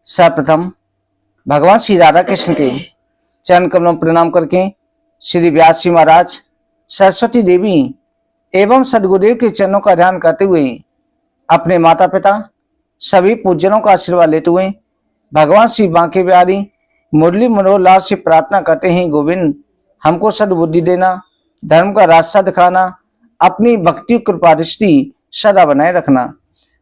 सर्वप्रथम भगवान श्री राधा कृष्ण के चरण कमलों में प्रणाम करके श्री व्यास जी महाराज, सरस्वती देवी एवं सदगुरुदेव के चरणों का ध्यान करते हुए अपने माता पिता सभी पूजनों का आशीर्वाद लेते हुए भगवान श्री बांके बिहारी मुरली मनोहर लाल से प्रार्थना करते हैं, गोविंद हमको सद्बुद्धि देना, धर्म का रास्ता दिखाना, अपनी भक्ति कृपा दृष्टि सदा बनाए रखना।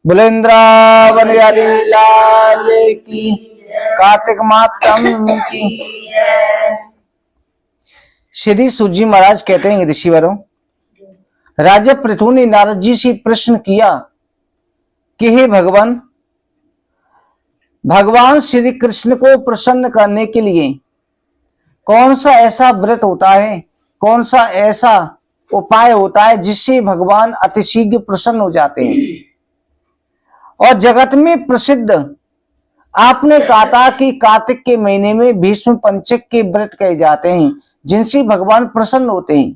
बुलेंद्रावन बिहारी लाल की, कार्तिक मातम की। श्री सूजी महाराज कहते हैं, ऋषिवरों, राजा पृथु ने नारद जी से प्रश्न किया कि हे भगवान, भगवान श्री कृष्ण को प्रसन्न करने के लिए कौन सा ऐसा व्रत होता है, कौन सा ऐसा उपाय होता है जिससे भगवान अतिशीघ्र प्रसन्न हो जाते हैं। और जगत में प्रसिद्ध आपने कहा था कि कार्तिक के महीने में भीष्म पंचक के व्रत कहे जाते हैं जिनसे भगवान प्रसन्न होते हैं।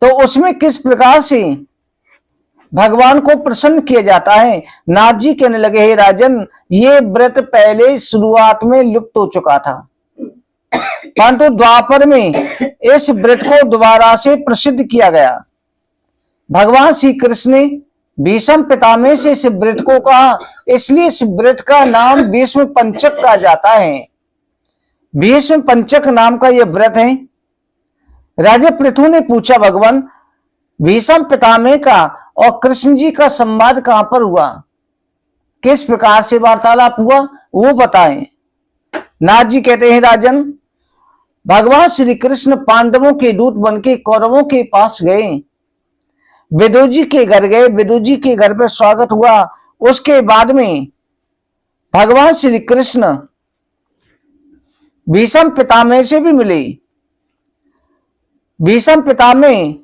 तो उसमें किस प्रकार से भगवान को प्रसन्न किया जाता है? नाथ जी कहने लगे, हे राजन, ये व्रत पहले शुरुआत में लुप्त हो चुका था, परंतु द्वापर में इस व्रत को दोबारा से प्रसिद्ध किया गया। भगवान श्री कृष्ण ने भीष्म पितामह से इस व्रत को कहा, इसलिए इस व्रत का नाम भीष्म पंचक कहा जाता है। भीष्म पंचक नाम का यह व्रत है। राजा पृथु ने पूछा, भगवान, भीष्म पितामह का और कृष्ण जी का संवाद कहां पर हुआ, किस प्रकार से वार्तालाप हुआ, वो बताएं। नाथ जी कहते हैं, राजन, भगवान श्री कृष्ण पांडवों के दूत बनके कौरवों के पास गए, विदुर जी के घर गए, विदुर जी के घर पर स्वागत हुआ। उसके बाद में भगवान श्री कृष्ण भीष्म पितामह से भी मिले। भीष्म पितामह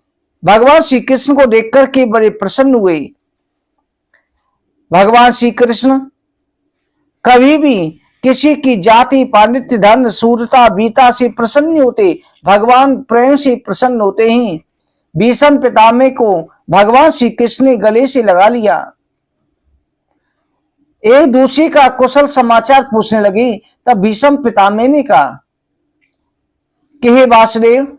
भगवान श्री कृष्ण को देखकर के बड़े प्रसन्न हुए। भगवान श्री कृष्ण कभी भी किसी की जाति, पांडित्य, धन, सूरता, वीरता से प्रसन्न नहीं होते, भगवान प्रेम से प्रसन्न होते हैं। भीष्म पितामह को भगवान श्री कृष्ण ने गले से लगा लिया। एक दूसरे का कुशल समाचार पूछने लगे। तब भीष्म पितामह ने कहा कि हे वासुदेव,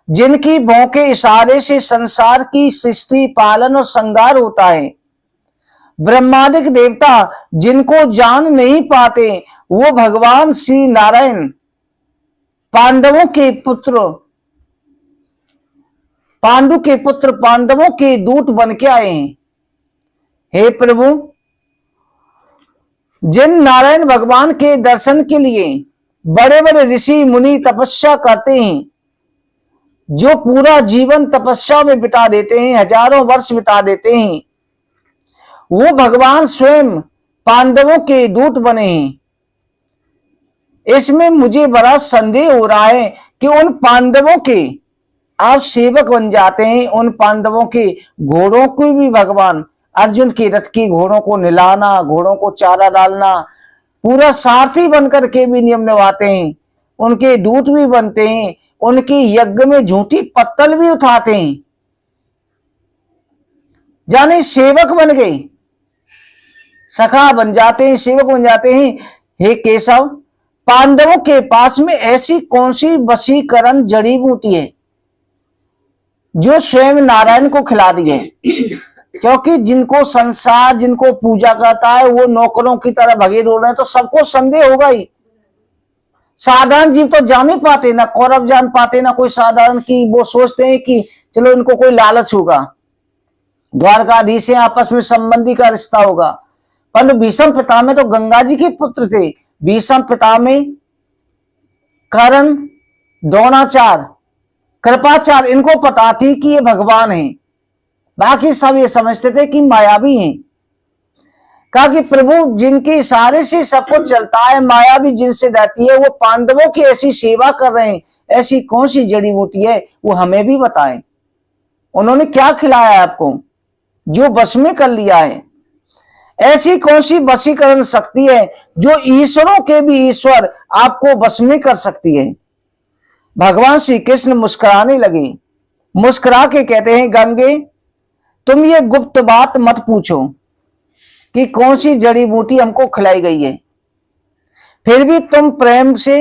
जिनकी भौं के इशारे से संसार की सृष्टि, पालन और संहार होता है, ब्रह्मादिक देवता जिनको जान नहीं पाते, वो भगवान श्री नारायण पांडवों के पुत्र, पांडवों के दूत बन के आए हैं। हे प्रभु, जिन नारायण भगवान के दर्शन के लिए बड़े बड़े ऋषि मुनि तपस्या करते हैं, जो पूरा जीवन तपस्या में बिता देते हैं, हजारों वर्ष बिता देते हैं, वो भगवान स्वयं पांडवों के दूत बने हैं। इसमें मुझे बड़ा संदेह हो रहा है कि उन पांडवों के आप सेवक बन जाते हैं, उन पांडवों के घोड़ों को भी भगवान अर्जुन के रथ की घोड़ों को निलाना, घोड़ों को चारा डालना, पूरा सारथी बनकर के भी नियम निभाते हैं, उनके दूत भी बनते हैं, उनके यज्ञ में झूठी पत्तल भी उठाते हैं, जाने सेवक बन गए, सखा बन जाते हैं, सेवक बन जाते हैं। हे केशव, पांडवों के पास में ऐसी कौन सी वशीकरण जड़ी बूटी है जो स्वयं नारायण को खिला दी है? क्योंकि जिनको संसार, जिनको पूजा करता है, वो नौकरों की तरह भगे दौड़ रहे हैं, तो सबको संदेह होगा ही। साधारण जीव तो जान नहीं पाते, ना कौरव जान पाते, ना कोई साधारण की, वो सोचते हैं कि चलो इनको कोई लालच होगा, द्वारकाधीश से आपस में संबंधी का रिश्ता होगा। परंतु भीष्म पितामह तो गंगा जी के पुत्र थे। भीष्म पितामह, कर्ण, द्रोणाचार्य, कृपाचार्य, इनको पता थी कि ये भगवान है, बाकी सब ये समझते थे कि मायावी हैं। कहा कि प्रभु, जिनके इशारे से सब कुछ चलता है, माया भी जिनसे रहती है, वो पांडवों की ऐसी सेवा कर रहे हैं, ऐसी कौन सी जड़ी बूटी है, वो हमें भी बताएं। उन्होंने क्या खिलाया है आपको जो बस में कर लिया है? ऐसी कौन सी वशीकरण शक्ति है जो ईश्वरों के भी ईश्वर आपको बस में कर सकती है? भगवान श्री कृष्ण मुस्कुराने लगे। मुस्कुरा के कहते हैं, गंगे, तुम ये गुप्त बात मत पूछो कि कौन सी जड़ी बूटी हमको खिलाई गई है, फिर भी तुम प्रेम से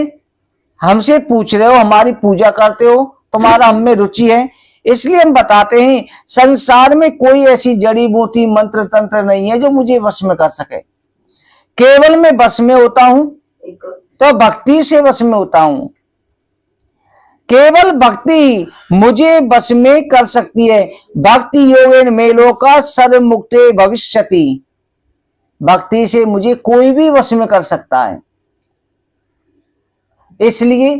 हमसे पूछ रहे हो, हमारी पूजा करते हो, तुम्हारा हम में रुचि है। इसलिए हम बताते हैं संसार में कोई ऐसी जड़ी बूटी मंत्र तंत्र नहीं है जो मुझे वश में कर सके। केवल मैं वश में होता हूं तो भक्ति से वश में होता हूं। केवल भक्ति मुझे वश में कर सकती है। भक्ति योगेन मे लोका सर्व मुक्ते भविष्यति। भक्ति से मुझे कोई भी वश में कर सकता है। इसलिए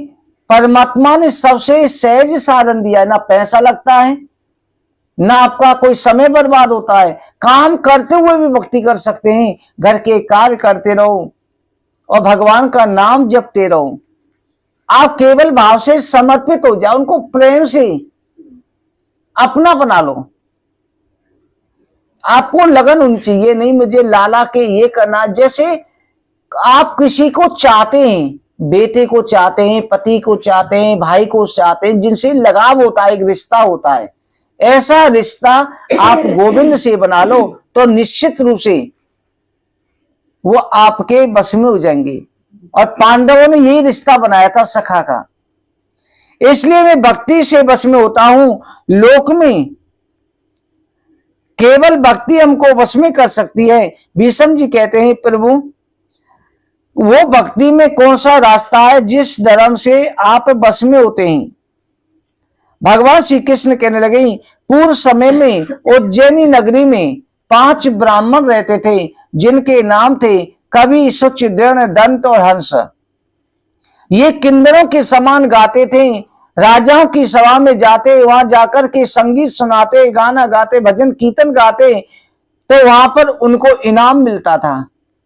परमात्मा ने सबसे सहज साधन दिया है। ना पैसा लगता है, ना आपका कोई समय बर्बाद होता है। काम करते हुए भी भक्ति कर सकते हैं। घर के कार्य करते रहो और भगवान का नाम जपते रहो। आप केवल भाव से समर्पित हो जाओ, उनको प्रेम से अपना बना लो। आपको लगन होनी चाहिए, नहीं मुझे लाला के ये करना। जैसे आप किसी को चाहते हैं, बेटे को चाहते हैं, पति को चाहते हैं, भाई को चाहते हैं, जिनसे लगाव होता है, एक रिश्ता होता है, ऐसा रिश्ता आप गोविंद से बना लो तो निश्चित रूप से वो आपके बस में हो जाएंगे। और पांडवों ने यही रिश्ता बनाया था सखा का। इसलिए मैं भक्ति से बस में होता हूं। लोक में केवल भक्ति हमको बस में कर सकती है। भीष्म जी कहते हैं प्रभु वो भक्ति में कौन सा रास्ता है जिस धर्म से आप बस में होते हैं। भगवान श्री कृष्ण कहने लगे पूर्व समय में उज्जैनी नगरी में 5 ब्राह्मण रहते थे जिनके नाम थे कवि, शुच, दृढ़, दंत और हंस। ये किन्नरों के समान गाते थे। राजाओं की सभा में जाते, वहां जाकर के संगीत सुनाते, गाना गाते, भजन कीर्तन गाते तो वहां पर उनको इनाम मिलता था।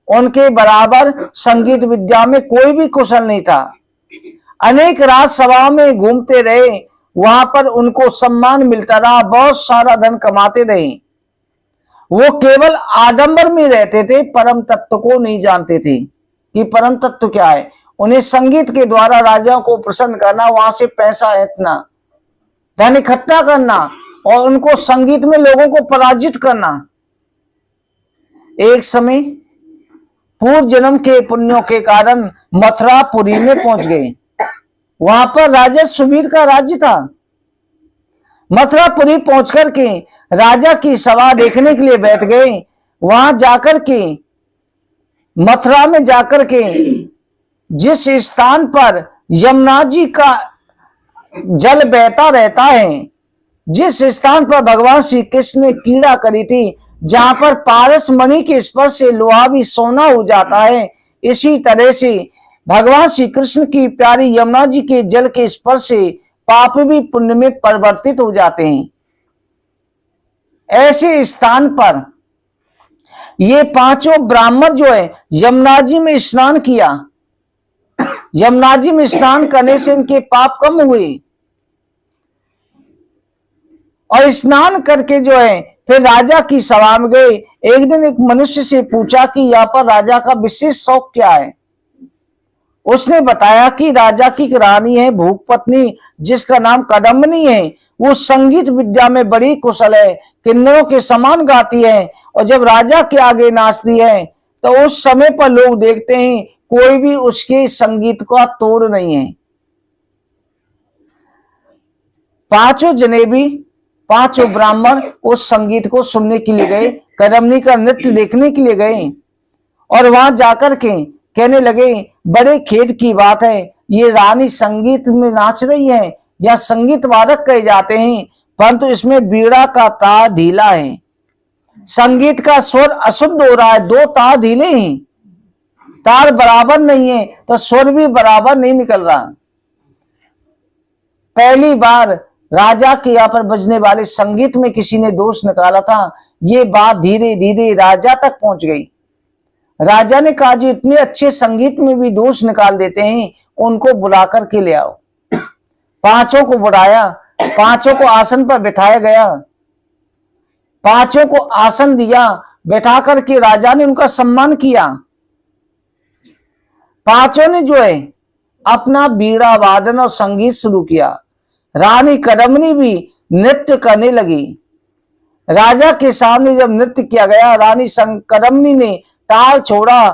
उनके बराबर संगीत विद्या में कोई भी कुशल नहीं था। अनेक राजसभा में घूमते रहे, वहां पर उनको सम्मान मिलता रहा, बहुत सारा धन कमाते रहे। वो केवल आडंबर में रहते थे, परम तत्व को नहीं जानते थे कि परम तत्व क्या है। उन्हें संगीत के द्वारा राजाओं को प्रसन्न करना, वहां से पैसा ऐंठना, धन इकट्ठा करना और उनको संगीत में लोगों को पराजित करना। एक समय पूर्व जन्म के पुण्यों के कारण मथुरापुरी में पहुंच गए। वहां पर राजा सुबीर का राज्य था। मथुरापुरी पहुंच करके राजा की सभा देखने के लिए बैठ गए। वहां जाकर के मथुरा में जाकर के जिस स्थान पर यमुना जी का जल बहता रहता है, जिस स्थान पर भगवान श्री कृष्ण ने कीड़ा करी थी, जहां पर पारस मणि के स्पर्श से लोहा भी सोना हो जाता है, इसी तरह से भगवान श्री कृष्ण की प्यारी यमुना जी के जल के स्पर्श से पाप भी पुण्य में परिवर्तित हो जाते हैं। ऐसे स्थान पर ये 5 ब्राह्मण जो है यमुना जी में स्नान किया। यमुना जी में स्नान करने से इनके पाप कम हुए और स्नान करके जो है फिर राजा की सभा में गए। एक दिन एक मनुष्य से पूछा कि यहाँ पर राजा का विशेष शौक क्या है। उसने बताया कि राजा की रानी है भूप पत्नी, जिसका नाम कदम्बनी है। वो संगीत विद्या में बड़ी कुशल है, किन्नरों के समान गाती है और जब राजा के आगे नाचती है तो उस समय पर लोग देखते हैं कोई भी उसके संगीत का तोड़ नहीं है। 5 जने भी 5 ब्राह्मण उस संगीत को सुनने के लिए गए, कदम्बनी का नृत्य देखने के लिए गए और वहां जाकर के कहने लगे बड़े खेद की बात है, ये रानी संगीत में नाच रही है या संगीत वादक कहे जाते हैं, परंतु इसमें बीड़ा का तार ढीला है, संगीत का स्वर अशुद्ध हो रहा है। 2 तार ढीले हैं, तार बराबर नहीं है तो स्वर भी बराबर नहीं निकल रहा। पहली बार राजा के यहाँ पर बजने वाले संगीत में किसी ने दोष निकाला था। ये बात धीरे धीरे राजा तक पहुंच गई। राजा ने कहा जी इतने अच्छे संगीत में भी दोष निकाल देते हैं, उनको बुला करके ले आओ। 5 को बुलाया, 5 को आसन पर बिठाया गया, 5 को आसन दिया, बैठा करके राजा ने उनका सम्मान किया। 5 ने जो है अपना बीड़ा वादन और संगीत शुरू किया। रानी कदम्बनी भी नृत्य करने लगी। राजा के सामने जब नृत्य किया गया, रानी कदम्बनी ने ताल छोड़ा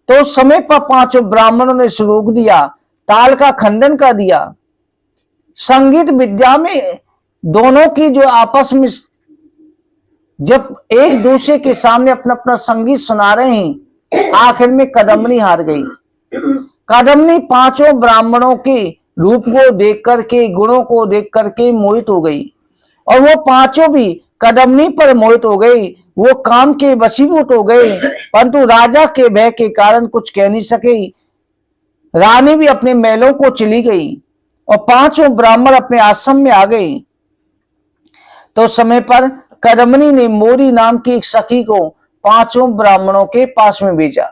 तो उस समय पर पांचों ब्राह्मणों ने रोक दिया, ताल का खंडन कर दिया। संगीत विद्या में दोनों की जो आपस में जब एक दूसरे के सामने अपना अपना संगीत सुना रहे हैं, आखिर में कदम्बनी हार गई। कदम्बनी पांचों ब्राह्मणों के रूप को देख करके, गुणों को देख करके मोहित हो गई और वो पांचों भी कदम्बनी पर मोहित हो गई। वो काम के वशीभूत हो गए, परंतु राजा के भय के कारण कुछ कह नहीं सके। रानी भी अपने महलों को चली गई और पांचों ब्राह्मण अपने आश्रम में आ गए। तो समय पर कदम्बनी ने मोरी नाम की एक सखी को पांचों ब्राह्मणों के पास में भेजा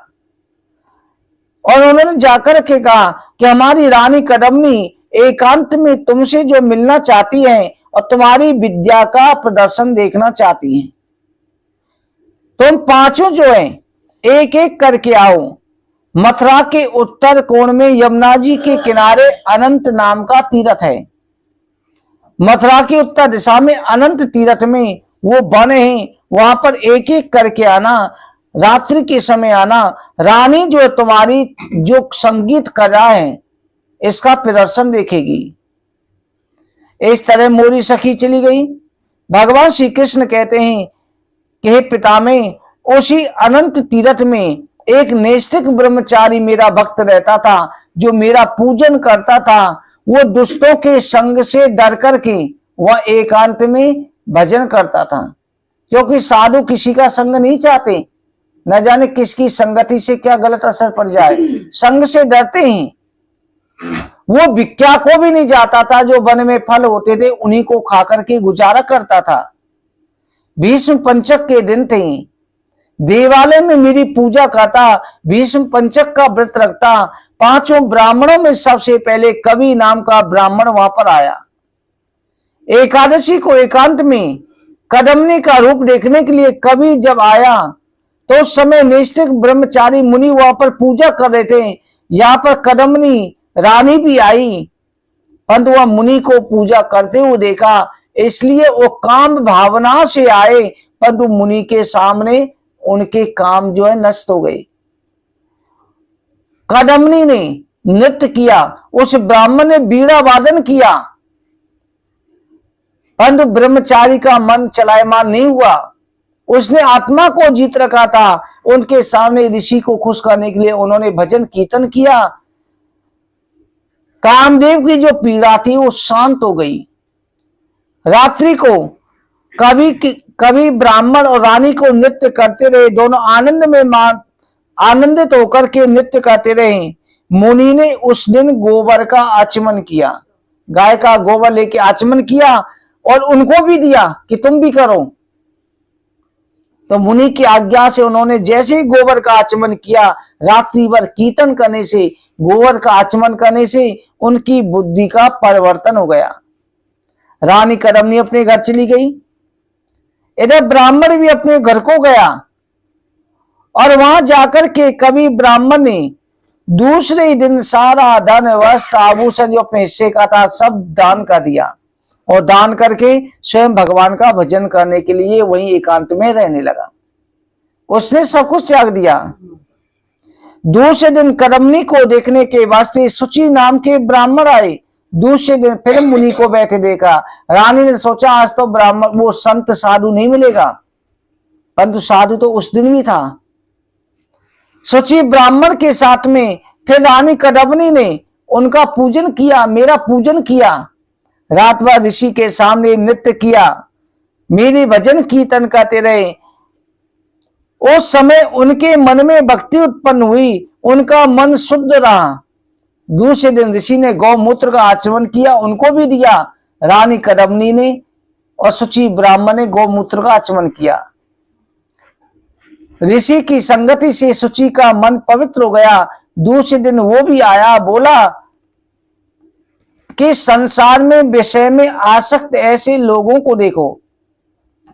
और उन्होंने जाकर के कहा कि हमारी रानी कदम्बनी एकांत में तुमसे जो मिलना चाहती है और तुम्हारी विद्या का प्रदर्शन देखना चाहती हैं। तुम पांचों जो है एक एक करके आओ। मथुरा के उत्तर कोण में यमुना जी के किनारे अनंत नाम का तीर्थ है। मथुरा की उत्तर दिशा में अनंत तीर्थ में वो वन है, वहां पर एक एक करके आना, रात्रि के समय आना। रानी जो तुम्हारी जो संगीत कर रहा है इसका प्रदर्शन देखेगी। इस तरह मोरी सखी चली गई। भगवान श्री कृष्ण कहते हैं कि हे पितामह, उसी अनंत तीर्थ में एक नैष्ठिक ब्रह्मचारी मेरा भक्त रहता था, जो मेरा पूजन करता था। वो दुष्टों के संग से डर करके वह एकांत में भजन करता था, क्योंकि साधु किसी का संग नहीं चाहते, न जाने किसकी संगति से क्या गलत असर पड़ जाए, संग से डरते हैं। वो भिक्षा को भी नहीं जाता था, जो वन में फल होते थे उन्हीं को खा करके गुजारा करता था। भीष्म पंचक के दिन थे, देवालय में मेरी पूजा करता, भीष्म पंचक का व्रत रखता। पांचों ब्राह्मणों में सबसे पहले कवि नाम का ब्राह्मण वहां पर आया। एकादशी को एकांत में कदम्बनी का रूप देखने के लिए कवि जब आया तो उस समय नैष्ठिक ब्रह्मचारी मुनि वहां पर पूजा कर रहे थे। यहाँ पर कदम्बनी रानी भी आई, परंतु वह मुनि को पूजा करते हुए देखा, इसलिए वो काम भावना से आए, परंतु मुनि के सामने उनके काम जो है नष्ट हो गए। कदम्बनी ने नृत्य किया, उस ब्राह्मण ने बीड़ा वादन किया, परंतु ब्रह्मचारी का मन चलायमान नहीं हुआ। उसने आत्मा को जीत रखा था। उनके सामने ऋषि को खुश करने के लिए उन्होंने भजन कीर्तन किया। कामदेव की जो पीड़ा थी वो शांत हो गई। रात्रि को कवि ब्राह्मण और रानी को नृत्य करते रहे, दोनों आनंद में आनंदित होकर के नृत्य करते रहे। मुनि ने उस दिन गोबर का आचमन किया, गाय का गोबर लेके आचमन किया और उनको भी दिया कि तुम भी करो। तो मुनि की आज्ञा से उन्होंने जैसे ही गोबर का आचमन किया, रात्रि भर कीर्तन करने से, गोबर का आचमन करने से उनकी बुद्धि का परिवर्तन हो गया। रानी कदम्बनी अपने घर चली गई। इधर ब्राह्मण भी अपने घर को गया और वहां जाकर के कवि ब्राह्मण ने दूसरे ही दिन सारा धन वस्त्र आभूषण जो अपने हिस्से का था सब दान कर दिया और दान करके स्वयं भगवान का भजन करने के लिए वहीं एकांत में रहने लगा। उसने सब कुछ त्याग दिया। दूसरे दिन कदम्बनी को देखने के वास्ते सुचि नाम के ब्राह्मण आए। दूसरे दिन फिर मुनि को बैठे देखा। रानी ने सोचा आज तो ब्राह्मण वो संत साधु नहीं मिलेगा, परंतु साधु तो उस दिन भी था। सुचि ब्राह्मण के साथ में फिर रानी कदम्बनी ने उनका पूजन किया, मेरा पूजन किया। रात भर ऋषि के सामने नृत्य किया, मेरे भजन कीर्तन करते रहे। उस समय उनके मन में भक्ति उत्पन्न हुई, उनका मन शुद्ध रहा। दूसरे दिन ऋषि ने गौमूत्र का आचमन किया, उनको भी दिया। रानी कदम्बनी ने और सुचि ब्राह्मण ने गौमूत्र का आचमन किया। ऋषि की संगति से सुचि का मन पवित्र हो गया। दूसरे दिन वो भी आया, बोला कि संसार में विषय में आसक्त ऐसे लोगों को देखो,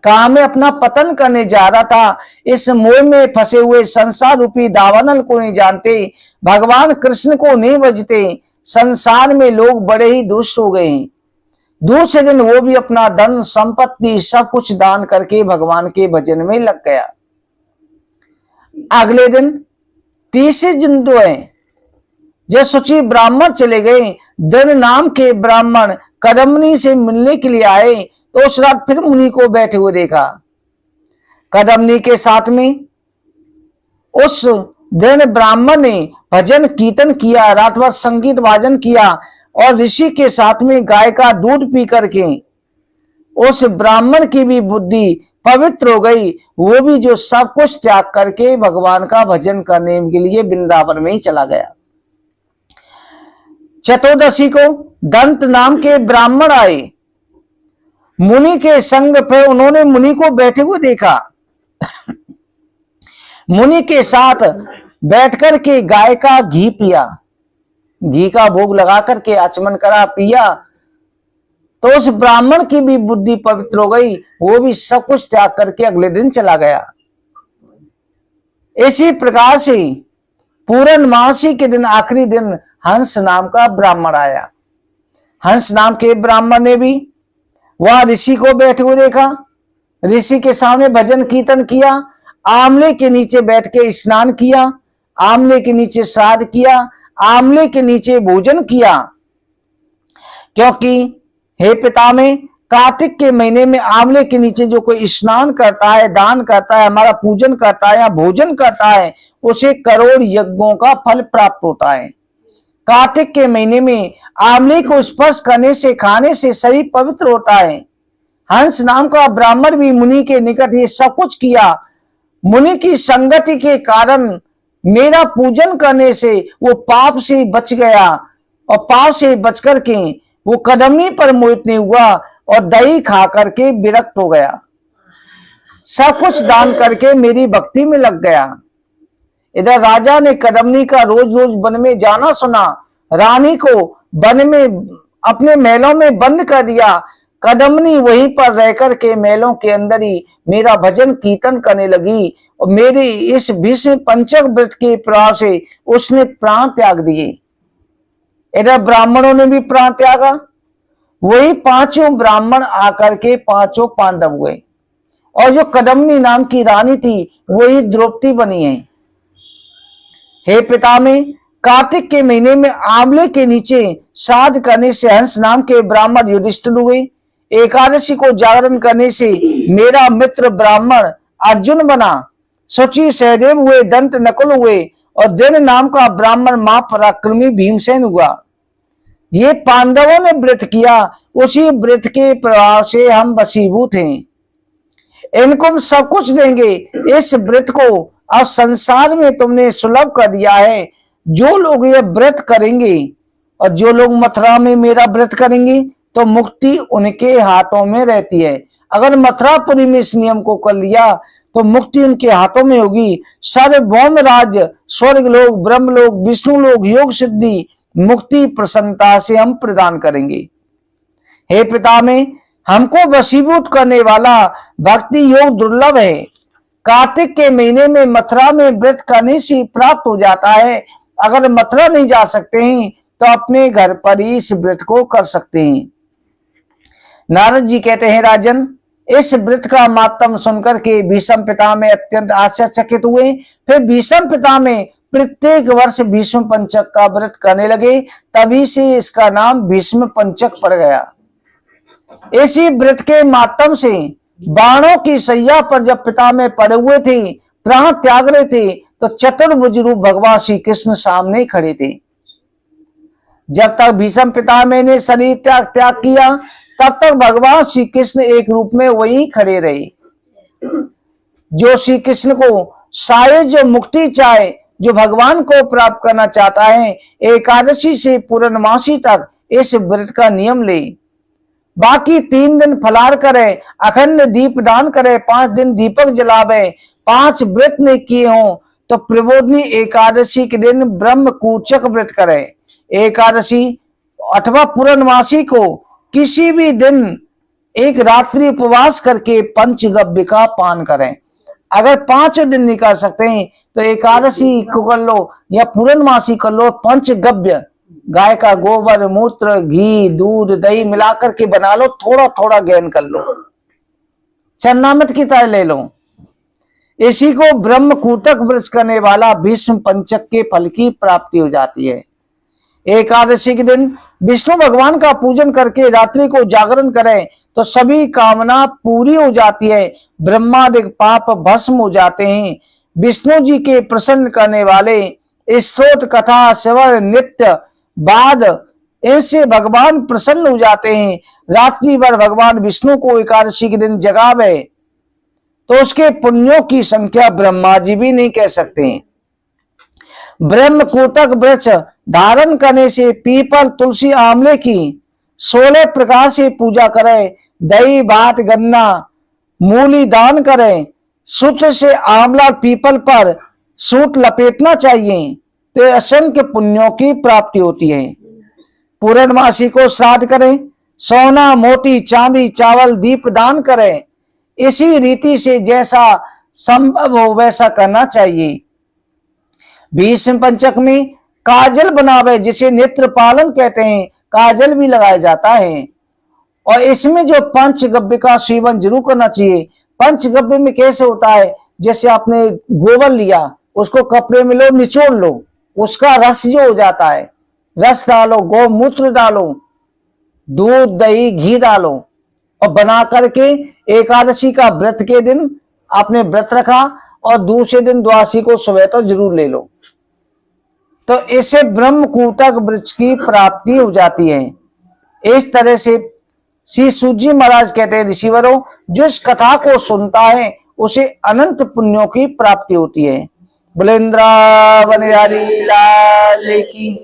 कहा मैं अपना पतन करने जा रहा था, इस मोह में फंसे हुए संसार रूपी दावानल को नहीं जानते, भगवान कृष्ण को नहीं बजते। संसार में लोग बड़े ही दुष्ट हो गए हैं। दूसरे दिन वो भी अपना धन संपत्ति सब कुछ दान करके भगवान के भजन में लग गया। अगले दिन तीसरे दिन तो है जब शुचि ब्राह्मण चले गए, दृढ़ नाम के ब्राह्मण कदमनी से मिलने के लिए आए तो उस रात फिर मुनि को बैठे हुए देखा। कदमनी के साथ में उस दिन ब्राह्मण ने भजन कीर्तन किया, रात भर संगीत वाजन किया और ऋषि के साथ में गाय का दूध पी करके उस ब्राह्मण की भी बुद्धि पवित्र हो गई। वो भी जो सब कुछ त्याग करके भगवान का भजन करने के लिए वृंदावन में ही चला गया। चतुर्दशी को दंत नाम के ब्राह्मण आए मुनि के संग पे। उन्होंने मुनि को बैठे हुए देखा। मुनि के साथ बैठकर के गाय का घी पिया, घी का भोग लगा करके आचमन करा, पिया तो उस ब्राह्मण की भी बुद्धि पवित्र हो गई। वो भी सब कुछ त्याग करके अगले दिन चला गया। इसी प्रकार से पूर्णमासी के दिन आखिरी दिन हंस नाम का ब्राह्मण आया। हंस नाम के ब्राह्मण ने भी वह ऋषि को बैठे हुए देखा, ऋषि के सामने भजन कीर्तन किया, आमले के नीचे बैठ के स्नान किया, आमले के नीचे श्राद्ध किया, आमले के नीचे भोजन किया। क्योंकि हे पिता में कार्तिक के महीने में आमले के नीचे जो कोई स्नान करता है, दान करता है, हमारा पूजन करता है या भोजन करता है, उसे करोड़ यज्ञों का फल प्राप्त होता है। कार्तिक के महीने में आमले को स्पर्श करने से, खाने से शरीर पवित्र होता है। हंस नाम का ब्राह्मण भी मुनि के निकट ये सब कुछ किया। मुनि की संगति के कारण मेरा पूजन करने से वो पाप से बच गया और पाप से बच करके वो कदमी पर मोहित नहीं हुआ और दही खा करके विरक्त हो गया। सब कुछ दान करके मेरी भक्ति में लग गया। इधर राजा ने कदमनी का रोज रोज वन में जाना सुना, रानी को वन में अपने महलों में बंद कर दिया। कदमनी वहीं पर रह करके महलों के अंदर ही मेरा भजन कीर्तन करने लगी और मेरे इस भीष्म पंचक व्रत के प्रभाव से उसने प्राण त्याग दिए। इधर ब्राह्मणों ने भी प्राण त्यागा। वही पांचों ब्राह्मण आकर के पांचों पांडव हुए और जो कदमनी नाम की रानी थी वही द्रौपदी बनी है। हे पिता में कार्तिक के महीने में आंवले के नीचे श्राद्ध करने से हंस नाम के ब्राह्मण युधिष्ठिर हुए। एकादशी को जागरण करने से मेरा मित्र ब्राह्मण अर्जुन बना। शुचि सहदेव हुए, दंत नकुल हुए और दृढ़ नाम का ब्राह्मण महापराक्रमी भीमसेन हुआ। ये पांडवों ने व्रत किया, उसी व्रत के प्रभाव से हम वशीभूत हैं। इनको हम सब कुछ देंगे। इस व्रत को अब संसार में तुमने सुलभ कर दिया है। जो लोग ये व्रत करेंगे और जो लोग मथुरा में मेरा व्रत करेंगे तो मुक्ति उनके हाथों में रहती है। अगर मथुरापुरी में इस नियम को कर लिया तो मुक्ति उनके हाथों में होगी। सार्वभौम राज्य, स्वर्ग लोग, ब्रह्म लोग, विष्णु लोग, योग सिद्धि, मुक्ति प्रसन्नता से हम प्रदान करेंगे। हे पिता में हमको वशीभूत करने वाला भक्ति योग दुर्लभ है। कार्तिक के महीने में मथुरा में व्रत करने से प्राप्त हो जाता है। अगर मथुरा नहीं जा सकते हैं तो अपने घर पर ही इस व्रत को कर सकते हैं। नारद जी कहते हैं, राजन, इस व्रत का मातम सुनकर के भीष्म पितामह अत्यंत आश्चर्यचकित हुए। फिर भीष्म पितामह प्रत्येक वर्ष भीष्म पंचक का व्रत करने लगे। तभी से इसका नाम भीष्म पंचक पड़ गया। इसी व्रत के मातम से बाणों की सैया पर जब पितामह पड़े हुए थे, प्राण त्याग रहे थे, तो चतुर्भुज रूप भगवान श्री कृष्ण सामने खड़े थे। जब तक भीष्म पितामह ने शरीर त्याग किया तब तक भगवान श्री कृष्ण एक रूप में वहीं खड़े रहे। जो श्री कृष्ण को शायद जो मुक्ति चाहे, जो भगवान को प्राप्त करना चाहता है, एकादशी से पूर्णमासी तक इस व्रत का नियम ले। बाकी 3 दिन फलार करे, अखंड दीप दान करे, 5 दिन दीपक जलावे, 5 व्रत ने किए हों तो प्रबोधनी एकादशी के दिन ब्रह्म कूचक व्रत करे। एकादशी अथवा पूर्णमासी को किसी भी दिन एक रात्रि उपवास करके पंचगव्य का पान करें। अगर 5 दिन नहीं कर सकते हैं तो एकादशी को कर लो या पूर्णमासी कर लो, पंचगव्य गाय का गोबर, मूत्र, घी, दूध, दही मिलाकर के बना लो, थोड़ा थोड़ा ग्रहण कर लो, चन्नामृत की तरह ले लो। इसी को ब्रह्मकूटक वृक्ष करने वाला भीष्म पंचक के फल की प्राप्ति हो जाती है। एकादशी के दिन विष्णु भगवान का पूजन करके रात्रि को जागरण करें तो सभी कामना पूरी हो जाती है, ब्रह्मादि पाप भस्म हो जाते हैं। विष्णु जी के प्रसन्न करने वाले इस स्तोत्र कथा श्रवण नित्य बाद इनसे भगवान प्रसन्न हो जाते हैं। रात्रि भर भगवान विष्णु को एकादशी के दिन जगावे तो उसके पुण्यों की संख्या ब्रह्मा जी भी नहीं कह सकते। ब्रह्मकूटक वृक्ष धारण करने से पीपल, तुलसी, आंवले की 16 प्रकार से पूजा करें। दही, भात, गन्ना, मूली दान करें। सूत्र से आंवला पीपल पर सूट लपेटना चाहिए तो असंख्य पुण्यों की प्राप्ति होती है। पूर्णमासी को श्राद्ध करें। सोना, मोती, चांदी, चावल, दीप दान करें। इसी रीति से जैसा संभव हो वैसा करना चाहिए। भीष्म पंचक में काजल बनावे जिसे नेत्र पालन कहते हैं, काजल भी लगाया जाता है। और इसमें जो पंचगव्य का सेवन जरूर करना चाहिए। पंचगव्य में कैसे होता है, जैसे आपने गोबर लिया, उसको कपड़े में लो, निचोड़ लो, उसका रस जो हो जाता है, रस डालो, गौमूत्र डालो, दूध, दही, घी डालो और बना करके एकादशी का व्रत के दिन आपने व्रत रखा और दूसरे दिन द्वादशी को सुबह तो जरूर ले लो, तो इससे ब्रह्मकूटक वृक्ष की प्राप्ति हो जाती है। इस तरह से श्री सूत जी महाराज कहते हैं, ऋषिवरों, जिस कथा को सुनता है उसे अनंत पुण्यों की प्राप्ति होती है। बुलेंद्रावन बिहारी लाल की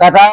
कथा।